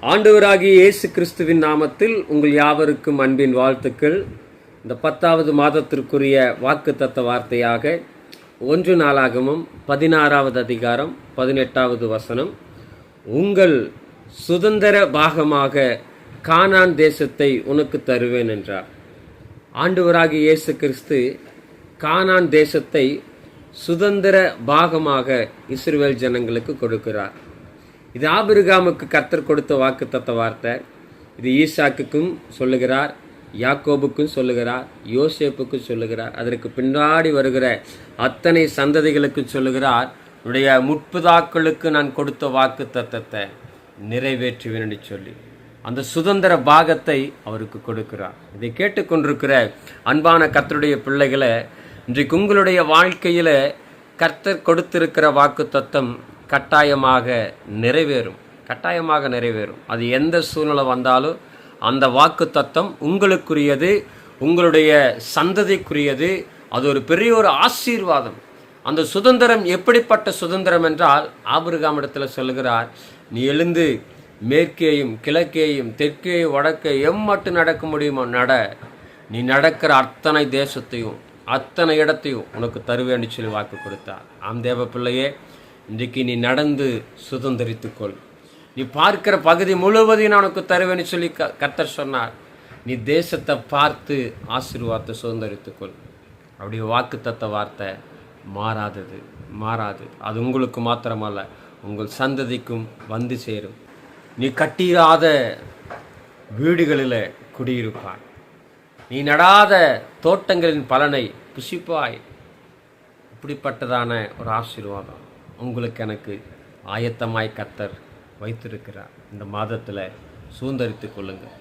ஆண்டவராகிய இயேசு கிறிஸ்துவின் நாமத்தில் உங்கள் யாவருக்கும் அன்பின் வாழ்த்துக்கள். இந்த 10வது மாதத்திற்குரிய வாக்குத்தத்த வார்த்தையாக 1 நாளாகமம் 16வது அதிகாரம் 18வது வசனம், உங்கள் சுதந்திர பாகமாக கானான் தேசத்தை உனக்கு தருவேன் என்றார். ஆண்டவராகிய இயேசு கிறிஸ்து கானான் தேசத்தை சுதந்திர பாகமாக இஸ்ரவேல் ஜனங்களுக்கு கொடுக்கிறார். இது ஆபிரகாமுக்கு கர்த்தர் கொடுத்த வாக்குத்தத்த வார்த்தை. இது ஈசாக்குக்கும் சொல்லுகிறார், யாக்கோபுக்கும் சொல்லுகிறார், யோசேப்புக்கும் சொல்லுகிறார், அதற்கு பின்னாடி வருகிற அத்தனை சந்ததிகளுக்கும் சொல்லுகிறார். உடைய முற்பிதாக்களுக்கு நான் கொடுத்த வாக்குத்தத்தத்தை நிறைவேற்றுவேன் என்று சொல்லி அந்த சுதந்திர பாகத்தை அவருக்கு கொடுக்கிறார். இதை கேட்டுக்கொண்டிருக்கிற அன்பான கர்த்தருடைய பிள்ளைகளை, இன்றைக்கு உங்களுடைய வாழ்க்கையில கர்த்தர் கொடுத்திருக்கிற வாக்குத்தத்தம் கட்டாயமாக நிறைவேறும். அது எந்த சூழ்நிலை வந்தாலும் அந்த வாக்குத்தத்தம் உங்களுக்குரியது, உங்களுடைய சந்ததிக்குரியது. அது ஒரு பெரிய ஒரு ஆசீர்வாதம். அந்த சுதந்திரம் எப்படிப்பட்ட சுதந்திரம் என்றால், ஆபிரகாமிடத்தில் சொல்லுகிறார், நீ எழுந்து மேற்கேயும் கிழக்கேயும் தெற்கேயும் வடக்கே எம்மட்டு நடக்க முடியுமோ நட, நீ நடக்கிற அத்தனை தேசத்தையும் அத்தனை இடத்தையும் உனக்கு தருவேன்னு சொல்லி வாக்கு கொடுத்தார். ஆம் தேவ பிள்ளையே, இன்றைக்கு நீ நடந்து சுதந்திரித்துக்கொள். நீ பார்க்கிற பகுதி முழுவதையும் நான் உனக்கு தருவேன்னு சொல்லி கர்த்தர் சொன்னார். நீ தேசத்தை பார்த்து ஆசீர்வாதத்தை சுதந்திரித்துக்கொள். அப்படி வாக்குத்தத்த வார்த்தை மாறாது. அது உங்களுக்கு மாத்திரமல்ல, உங்கள் சந்ததிக்கும் வந்து சேரும். நீ கட்டிராத வீடுகளில் குடியிருப்பாய். நீ நடாத தோட்டங்களின் பலனை புசிப்பாய். இப்படிப்பட்டதான ஒரு ஆசீர்வாதம் உங்களுக்கு எனக்கு ஆயத்தமாய் கர்த்தர் வைத்திருக்கிறார். இந்த மாதத்தில் சுதந்திரித்துக் கொள்ளுங்கள்.